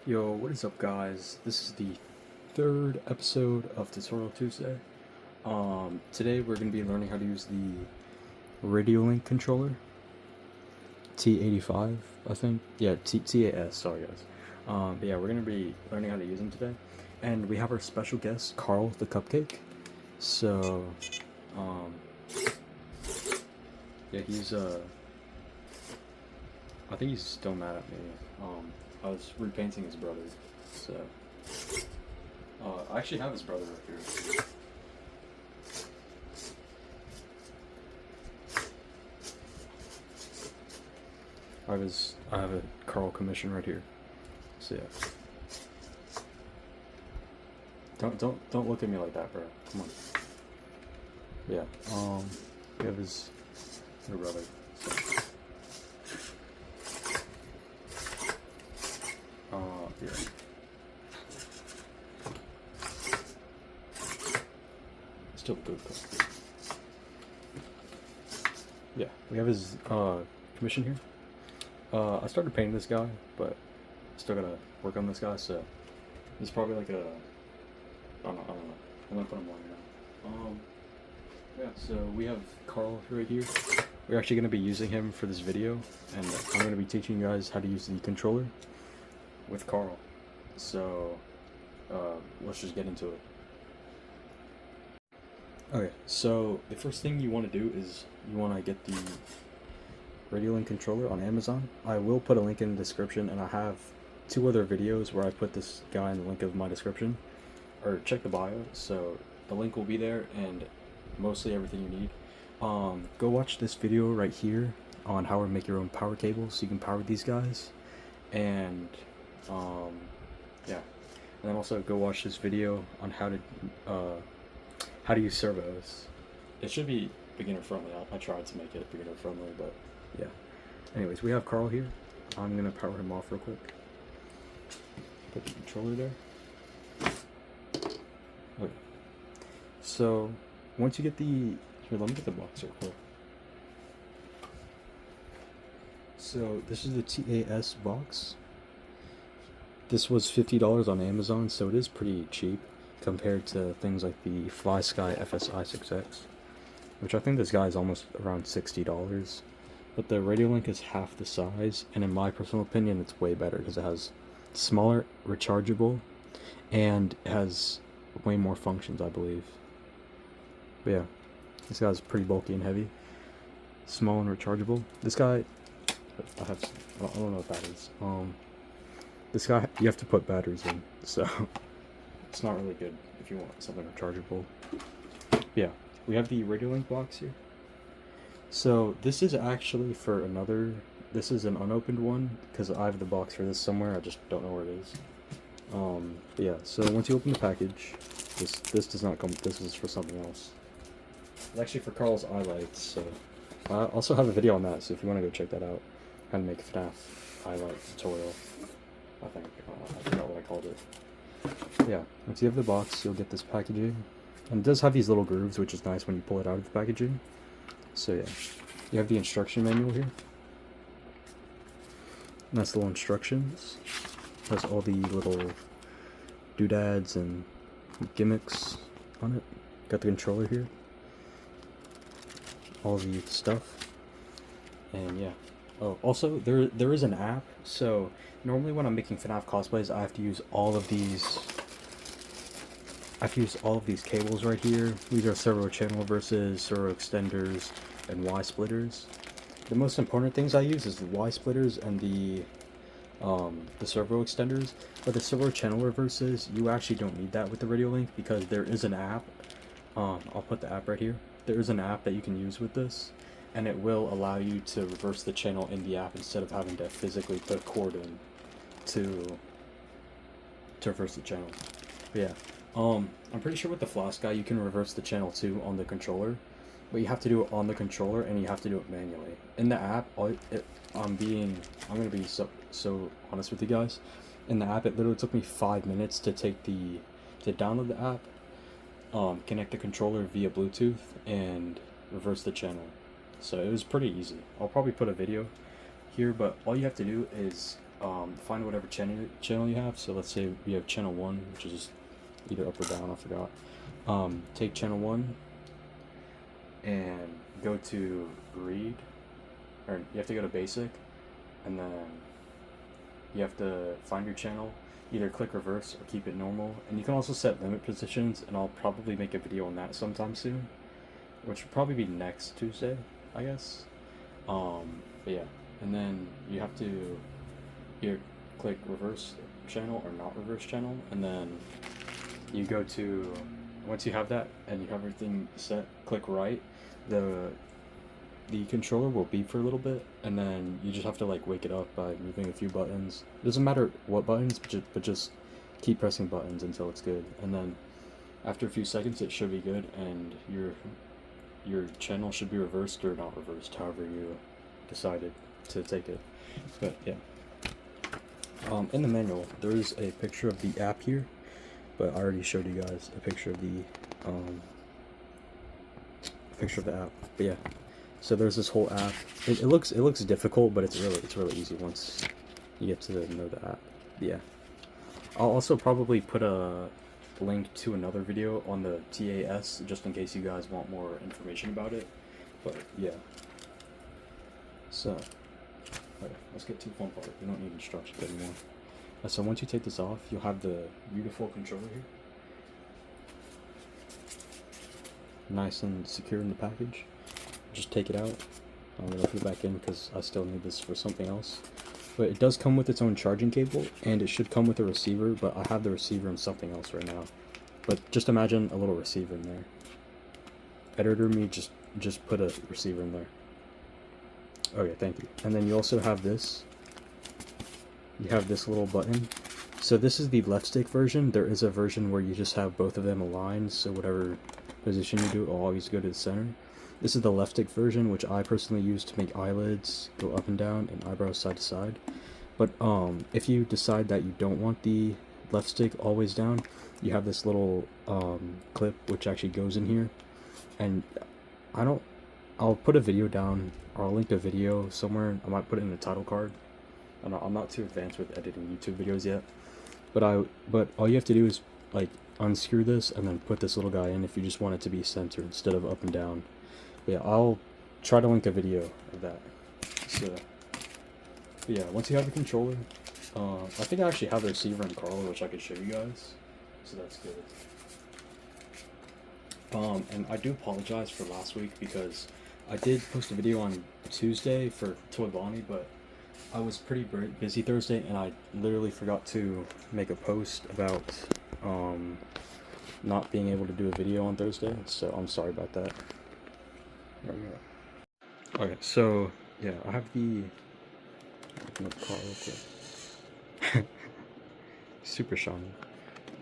Yo, what is up, guys? This is the third episode of Tutorial Tuesday. Today we're going to be learning how to use the Radiolink controller. T85, I think. Yeah, T8S, sorry guys. But yeah, we're going to be learning how to use them today. And we have our special guest, Carl the Cupcake. So, yeah, I think he's still mad at me. I was repainting his brother, so I actually have his brother up here. I have a Carl commission right here. So yeah. Don't look at me like that, bro. Come on. Yeah. We have his brother. So. Yeah. Still good. Yeah, we have his commission here. I started painting this guy, but still gotta work on this guy. So it's probably like a I don't know. I'm gonna put him on now. Yeah. So we have Carl right here. We're actually gonna be using him for this video, and I'm gonna be teaching you guys how to use the controller with Carl. So let's just get into it. Okay, so the first thing you want to do is you want to get the Radiolink controller on Amazon. I will put a link in the description, and I have 2 other videos where I put this guy in the link of my description, or check the bio, so the link will be there and mostly everything you need. Go watch this video right here on how to make your own power cable so you can power these guys, and yeah, and then also go watch this video on how to use servos. It should be beginner friendly. I tried to make it beginner friendly, but yeah. Anyways, we have Carl here. I'm gonna power him off real quick. Put the controller there. Okay. So once you get here, let me get the box real quick. So this is the T8S box. This was $50 on Amazon, so it is pretty cheap compared to things like the Fly Sky FSI6X, which I think this guy is almost around $60. But the Radiolink is half the size, and in my personal opinion, it's way better because it has smaller, rechargeable, and it has way more functions, I believe. But yeah, this guy's pretty bulky and heavy, small and rechargeable. This guy, I don't know what that is. This guy, you have to put batteries in, so it's not really good if you want something rechargeable. Yeah, we have the Radiolink box here. So this is actually for this is an unopened one, because I have the box for this somewhere, I just don't know where it is. But yeah, so once you open the package, this does not come, this is for something else. It's actually for Carl's eye lights, so I also have a video on that, so if you want to go check that out, how to make a FNAF eye light tutorial. I think, I forgot what I called it. Yeah, once you have the box, you'll get this packaging. And it does have these little grooves, which is nice when you pull it out of the packaging. So yeah, you have the instruction manual here. Nice little instructions. It has all the little doodads and gimmicks on it. Got the controller here. All the stuff. And yeah. Oh, also, there is an app, so normally when I'm making FNAF cosplays, I have to use all of these cables right here. These are servo channel versus servo extenders and Y splitters. The most important things I use is the Y splitters and the servo extenders, but the servo channel reverses, you actually don't need that with the Radiolink, because there is an app. I'll put the app right here. There is an app that you can use with this, and it will allow you to reverse the channel in the app instead of having to physically put a cord in to reverse the channel. But yeah, I'm pretty sure with the Flash guy you can reverse the channel too on the controller, but you have to do it on the controller and you have to do it manually. In the app, I'm gonna be so honest with you guys. In the app, it literally took me 5 minutes to download the app, connect the controller via Bluetooth, and reverse the channel. So it was pretty easy. I'll probably put a video here, but all you have to do is find whatever channel you have. So let's say we have channel 1, which is either up or down, I forgot. Take channel 1 and go to read, or you have to go to basic, and then you have to find your channel, either click reverse or keep it normal, and you can also set limit positions, and I'll probably make a video on that sometime soon, which will probably be next Tuesday, I guess. But yeah, and then you have to either click reverse channel or not reverse channel, and then you go to, once you have that and you have everything set, click right. The controller will beep for a little bit, and then you just have to like wake it up by moving a few buttons. It doesn't matter what buttons, but just keep pressing buttons until it's good, and then after a few seconds it should be good, and your channel should be reversed or not reversed, however you decided to take it. But yeah, in the manual there is a picture of the app here, but I already showed you guys a picture of the app. But yeah, so there's this whole app. It looks difficult, but it's really easy once you get to know the app. Yeah, I'll also probably put a link to another video on the T8S just in case you guys want more information about it. But yeah, so okay, let's get to the fun part. We don't need instructions anymore. So once you take this off, you'll have the beautiful controller here, nice and secure in the package. Just take it out. I'm gonna put it back in because I still need this for something else. But it does come with its own charging cable, and it should come with a receiver, but I have the receiver in something else right now. But just imagine a little receiver in there. Editor me, just put a receiver in there. Okay, thank you. And then you also have this. You have this little button. So this is the left stick version. There is a version where you just have both of them aligned, so whatever position you do, it'll always go to the center. This is the left stick version, which I personally use to make eyelids go up and down and eyebrows side to side. But if you decide that you don't want the left stick always down, you have this little clip which actually goes in here. And I'll put a video down, or I'll link a video somewhere. I might put it in the title card. I'm not too advanced with editing YouTube videos yet. But all you have to do is like unscrew this and then put this little guy in if you just want it to be centered instead of up and down. But yeah, I'll try to link a video of that. So but yeah, once you have the controller, I think I actually have the receiver in Carla, which I could show you guys. So that's good. And I do apologize for last week because I did post a video on Tuesday for Toy Bonnie, but I was pretty busy Thursday, and I literally forgot to make a post about not being able to do a video on Thursday, so I'm sorry about that. There we go. Okay, so yeah, I have the open up the car real quick. Super shiny.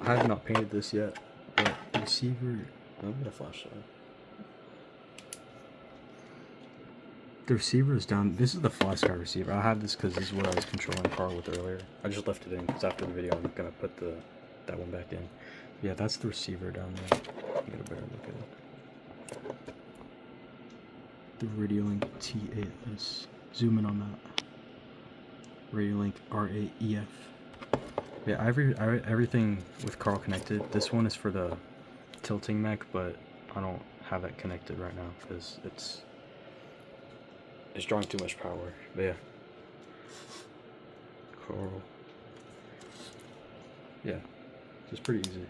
I have not painted this yet, but the receiver. I'm gonna flashlight. The receiver is down. This is the Fly Sky receiver. I have this because this is what I was controlling the car with earlier. I just left it in because after the video I'm gonna put that one back in. Yeah, that's the receiver down there. You get a better look at it. The Radiolink T8S. Zoom in on that. Radiolink RAEF. Yeah, everything with Carl connected. This one is for the tilting mech, but I don't have it connected right now because it's drawing too much power. But yeah, Carl. Yeah, it's pretty easy.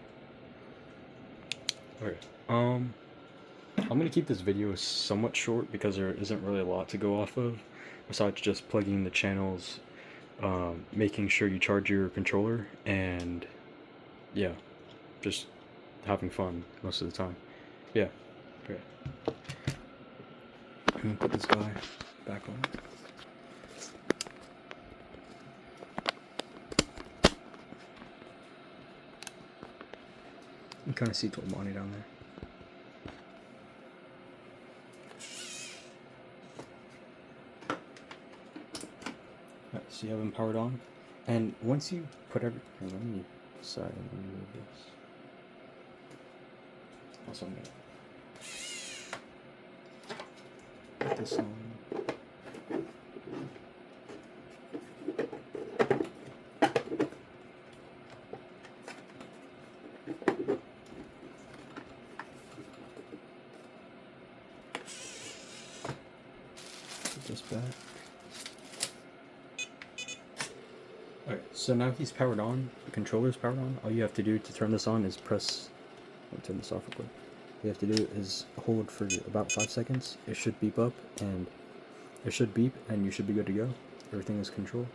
Okay, I'm gonna keep this video somewhat short because there isn't really a lot to go off of besides just plugging the channels, making sure you charge your controller, and yeah, just having fun most of the time. Yeah. Okay. I'm gonna put this guy back on. You can kind of see Toy Bonnie down there. Alright, so you have them powered on, and once you put everything, let me decide and remove this. Also, I'm gonna put this on. So now he's powered on, the controller's powered on. All you have to do to turn this on is press, let me turn this off real quick. All you have to do is hold for about 5 seconds. It should beep up, and you should be good to go. Everything is controlled.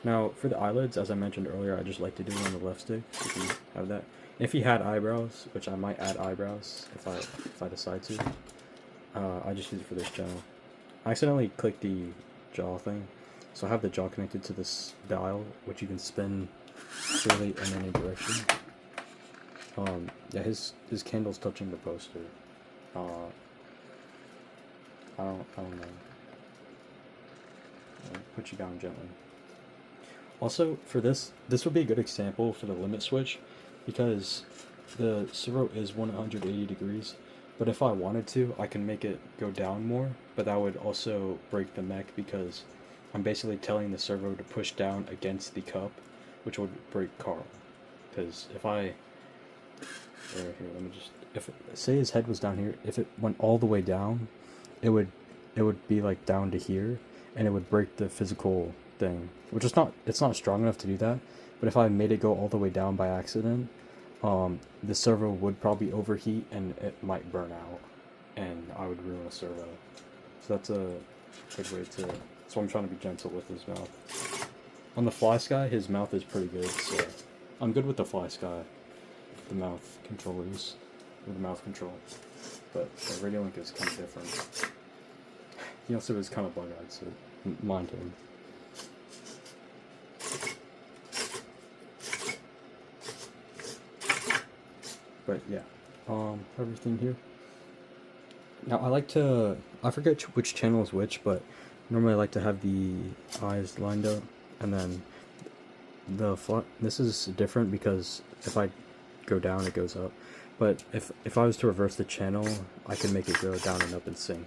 Now, for the eyelids, as I mentioned earlier, I just like to do it on the left stick, if you have that. If you had eyebrows, which I might add eyebrows if I decide to, I just use it for this channel. I accidentally clicked the jaw thing, so I have the jaw connected to this dial, which you can spin freely in any direction. Yeah, his candle's touching the poster. I don't know. I'll put you down gently. Also, for this would be a good example for the limit switch, because the servo is 180 degrees, but if I wanted to, I can make it go down more, but that would also break the mech, because I'm basically telling the servo to push down against the cup, which would break Carl. Because if I, here, let me just, say his head was down here, if it went all the way down, it would be like down to here, and it would break the physical thing, which is it's not strong enough to do that. But if I made it go all the way down by accident, the servo would probably overheat and it might burn out, and I would ruin a servo. So that's a good way to. So I'm trying to be gentle with his mouth. On the Fly Sky, his mouth is pretty good, so I'm good with the Fly Sky, the mouth controllers, with the mouth control. But the Radiolink is kind of different. He also is kind of bug-eyed, so mind him. But yeah, everything here. Now I forget which channel is which, but normally I like to have the eyes lined up, and then this is different because if I go down, it goes up. But if I was to reverse the channel, I can make it go down and up in sync.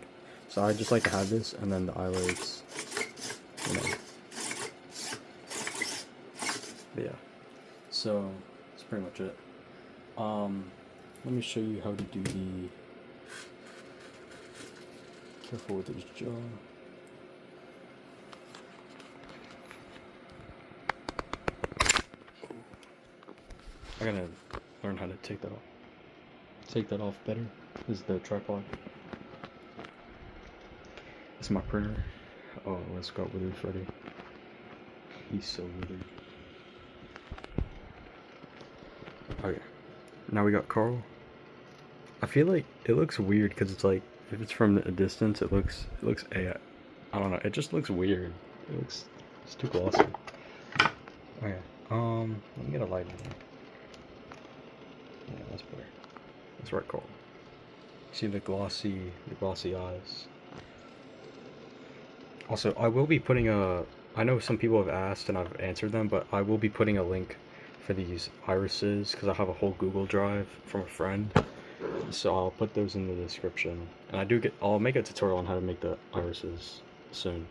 So I just like to have this, and then the eyelids, you know. But yeah, so that's pretty much it. Let me show you how to do the. Careful with his jaw. I gotta learn how to take that off. Take that off better. This is the tripod. This is my printer. Oh, let's go with Freddy. He's so withered. Okay. Now we got Carl. I feel like it looks weird because it's like, if it's from a distance, it looks I don't know, it just looks weird. It's too glossy. Okay, let me get a light in here. Yeah, that's better. That's right, Carl. See the glossy eyes. Also, I will be putting I know some people have asked and I've answered them, but I will be putting a link for these irises because I have a whole Google Drive from a friend. So I'll put those in the description. And I'll make a tutorial on how to make the irises soon.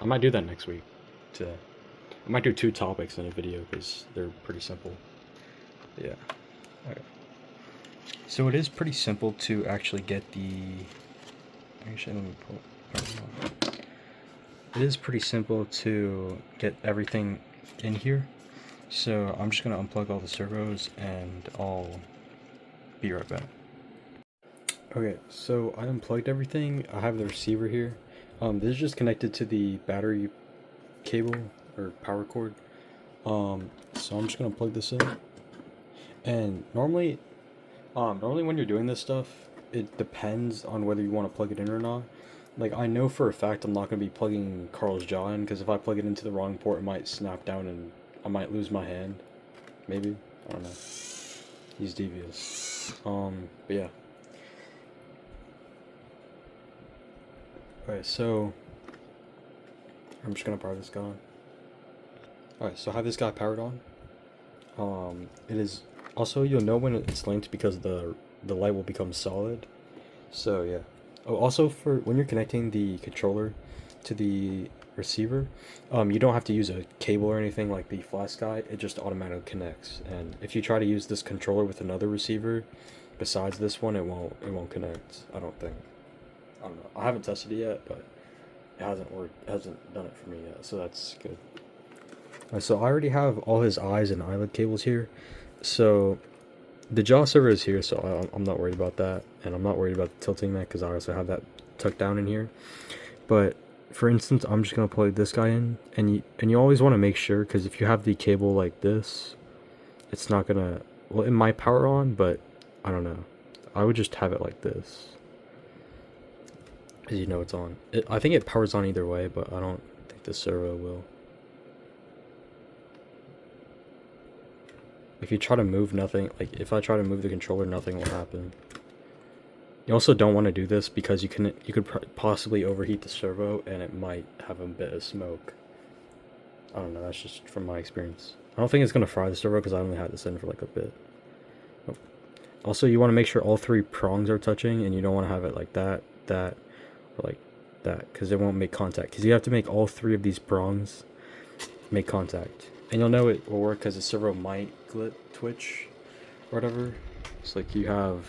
I might do that next week. I might do 2 topics in a video because they're pretty simple. Yeah. Okay. So it is pretty simple to actually get the. Actually, let me pull it off. It is pretty simple to get everything in here. So I'm just gonna unplug all the servos and I'll be right back. Okay, so I unplugged everything. I have the receiver here. This is just connected to the battery cable or power cord. So I'm just gonna plug this in. And normally when you're doing this stuff, it depends on whether you want to plug it in or not. Like, I know for a fact I'm not gonna be plugging Carl's jaw in, because if I plug it into the wrong port, it might snap down and I might lose my hand. Maybe, I don't know. He's devious. But yeah. Alright, so I'm just gonna power this guy on. Alright, so I have this guy powered on. It is also, you'll know when it's linked because the light will become solid. So yeah. Oh, also, for when you're connecting the controller to the receiver, you don't have to use a cable or anything like the Fly Sky. It just automatically connects. And if you try to use this controller with another receiver besides this one, it won't connect. I don't think. I don't know. I haven't tested it yet, but it hasn't worked. It hasn't done it for me yet, so that's good. So I already have all his eyes and eyelid cables here. So the jaw servo is here, so I'm not worried about that. And I'm not worried about tilting that because I also have that tucked down in here. But for instance, I'm just going to plug this guy in. And you always want to make sure, because if you have the cable like this, it's not going to... Well, it might power on, but I don't know. I would just have it like this. As you know it's on. I think it powers on either way, but I don't think the servo will. If you try to move, nothing, like if I try to move the controller, nothing will happen. You also don't want to do this because you could possibly overheat the servo and it might have a bit of smoke. I don't know, that's just from my experience. I don't think it's going to fry the servo because I only had this in for like a bit. Oh. Also, you want to make sure all 3 prongs are touching, and you don't want to have it like that, or like that, because it won't make contact. Because you have to make all 3 of these prongs make contact. And you'll know it will work because the servo might twitch or whatever. It's like you have,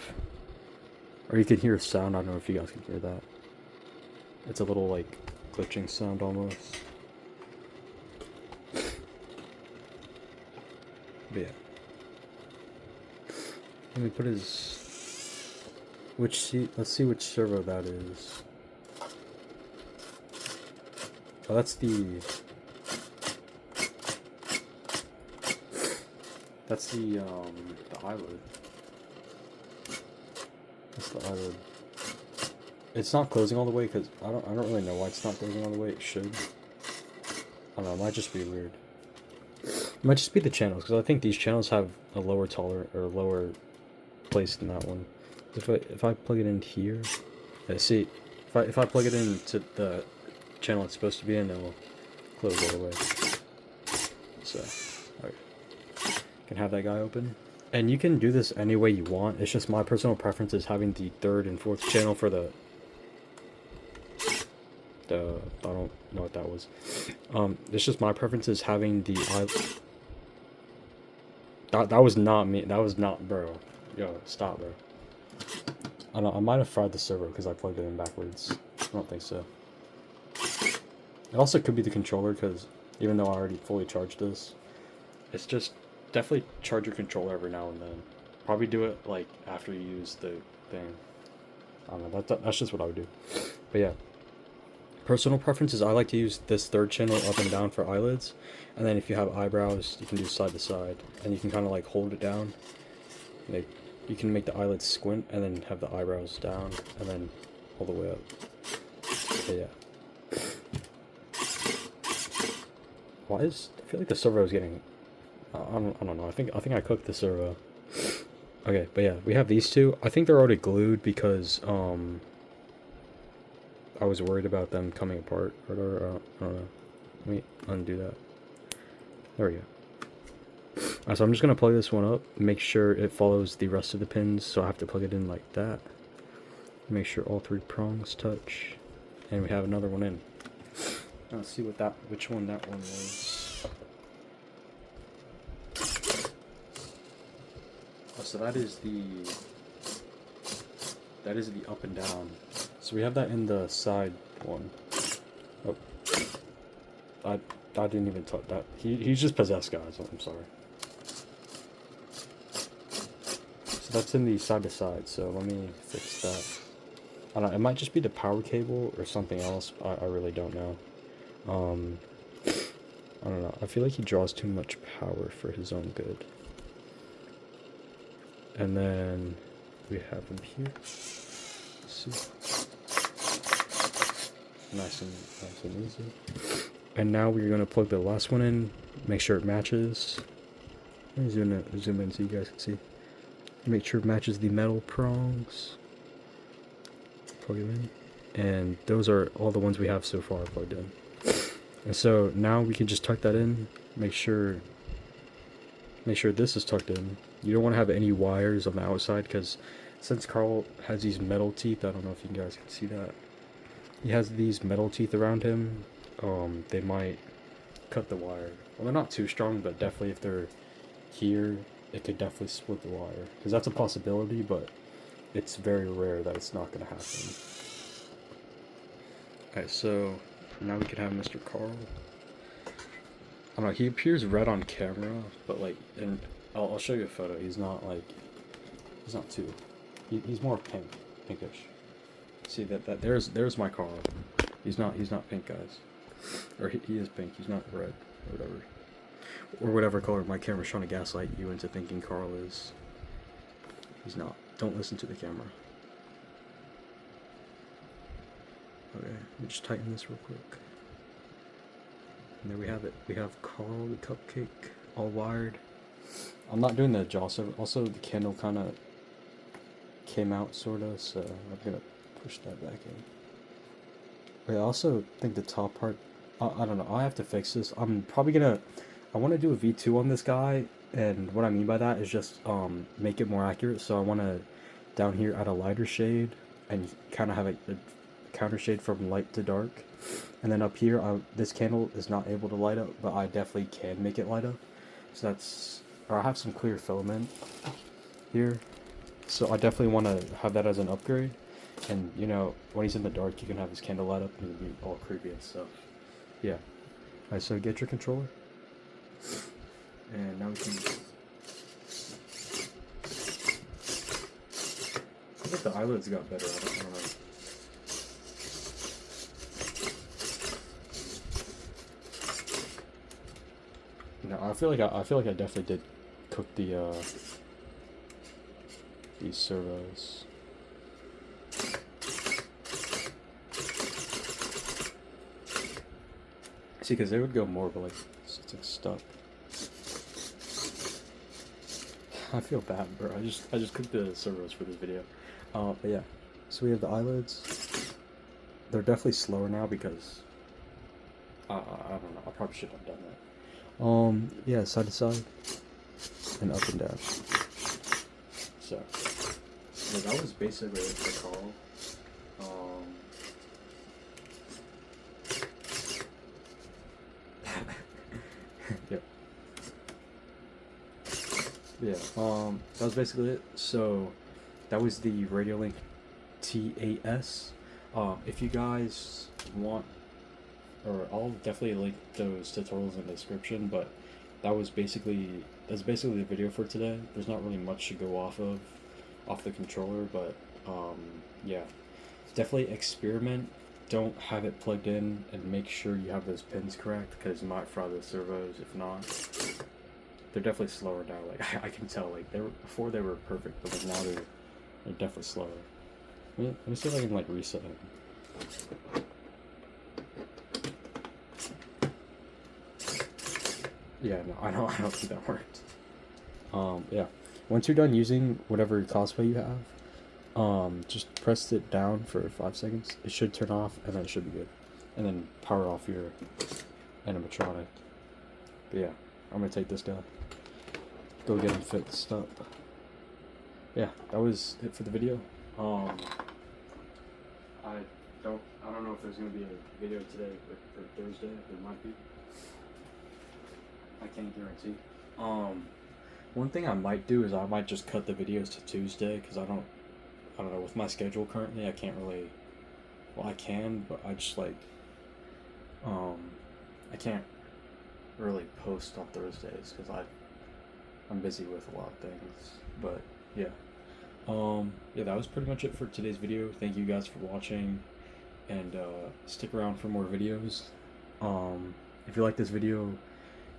or you can hear a sound. I don't know if you guys can hear that. It's a little like glitching sound almost. But yeah. Let me put his, let's see which servo that is. Oh, that's the eyelid. That's the eyelid. It's not closing all the way because I don't really know why it's not closing all the way. It should. I don't know. It might just be weird. It might just be the channels, because I think these channels have a lower lower place than that one. If I plug it in here, see, if I plug it into the channel it's supposed to be in, it will close all the way. So, alright. Can have that guy open. And you can do this any way you want. It's just my personal preference is having the 3rd and 4th channel for the I don't know what that was. It's just my preference is having the that was not me. That was not, bro. Yo, stop, bro. I don't know, I might have fried the servo because I plugged it in backwards. I don't think so. It also could be the controller, because even though I already fully charged this, it's just definitely charge your controller every now and then. Probably do it like after you use the thing. I don't know, that's just what I would do. But yeah. Personal preferences, I like to use this 3rd channel up and down for eyelids. And then if you have eyebrows, you can do side to side. And you can kind of like hold it down. Like, you can make the eyelids squint and then have the eyebrows down and then all the way up. But yeah. I feel like the servo is getting... I don't know. I think I cooked the servo. Okay, but yeah, we have these 2. I think they're already glued because I was worried about them coming apart or whatever. I don't know. Let me undo that. There we go. Alright, so I'm just gonna plug this one up. Make sure it follows the rest of the pins. So I have to plug it in like that. Make sure all 3 prongs touch, and we have another one in. Let's see which one that one was. Oh, so that is the up and down. So we have that in the side one. Oh, I didn't even touch that. He's just possessed, guys. I'm sorry. So that's in the side to side. So let me fix that. I don't know. It might just be the power cable or something else. I really don't know. I don't know. I feel like he draws too much power for his own good. And then we have him here. Let's see. Nice and easy. And now we're gonna plug the last one in. Make sure it matches. Let me zoom in so you guys can see. Make sure it matches the metal prongs. Plug it in. And those are all the ones we have so far plugged in. And so now we can just tuck that in. Make sure this is tucked in. You don't want to have any wires on the outside, because since Carl has these metal teeth, I don't know if you guys can see that. He has these metal teeth around him. They might cut the wire. Well, they're not too strong, but definitely if they're here, it could definitely split the wire. Because that's a possibility, but it's very rare that it's not going to happen. Alright, so now we can have Mr. Carl. I don't know, he appears red on camera, but like, and I'll show you a photo. He's not too, he's more pink, pinkish. See that there's my Carl. He's not pink, guys. Or he is pink, he's not red, or whatever. Or whatever color my camera's trying to gaslight you into thinking Carl is. He's not. Don't listen to the camera. Okay, let me just tighten this real quick. And there we have it. We have Carl the cupcake, all wired. I'm not doing the jaw server. Also, the candle kind of came out, sort of, so I'm gonna push that back in. Wait, I also think the top part, I don't know, I have to fix this. I'm probably gonna, I want to do a V2 on this guy, and what I mean by that is just make it more accurate. So I want to, down here, add a lighter shade, and kind of have a counter shade from light to dark. And then up here, this candle is not able to light up, but I definitely can make it light up. So that's, or I have some clear filament here. So I definitely want to have that as an upgrade. And, you know, when he's in the dark, you can have his candle light up and it'll be all creepy and stuff. Yeah. Alright, so get your controller. And now we can... I think the eyelids got better, I don't know. No, I feel like I definitely did cook the these servos. See, because they would go more, but like it's like stuck. I feel bad, bro. I just cooked the servos for this video. But yeah, so we have the eyelids. They're definitely slower now because I don't know. I probably should have done that. Yeah, side to side and up and down. So, yeah, that was basically it for Carl. Yep. Yeah. That was basically it. So, that was the Radiolink T8S. If you guys want, or I'll definitely link those tutorials in the description, but that's basically the video for today. There's not really much to go off the controller, but yeah, definitely experiment. Don't have it plugged in, and make sure you have those pins correct, because you might fry the servos. If not, they're definitely slower now. Like I can tell, like before they were perfect, but like now they're definitely slower. Let me see if I can like reset them. Yeah, no, I don't think that worked. Yeah. Once you're done using whatever cosplay you have, just press it down for 5 seconds. It should turn off, and then it should be good. And then power off your animatronic. But yeah, I'm gonna take this guy. Go get him fixed up. Yeah, that was it for the video. I don't know if there's gonna be a video today or Thursday. There might be. I can't guarantee. One thing I might do is I might just cut the videos to Tuesday, because I don't know, with my schedule currently, I can't really, well, I can, but I just like, I can't really post on Thursdays because I'm busy with a lot of things. But yeah, yeah, that was pretty much it for today's video. Thank you guys for watching, and stick around for more videos. If you like this video,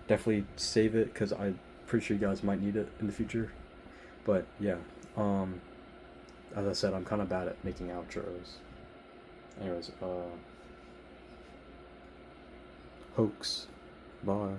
definitely save it, because I'm pretty sure you guys might need it in the future. But yeah, as I said, I'm kind of bad at making outros. Anyways, hoax. Bye.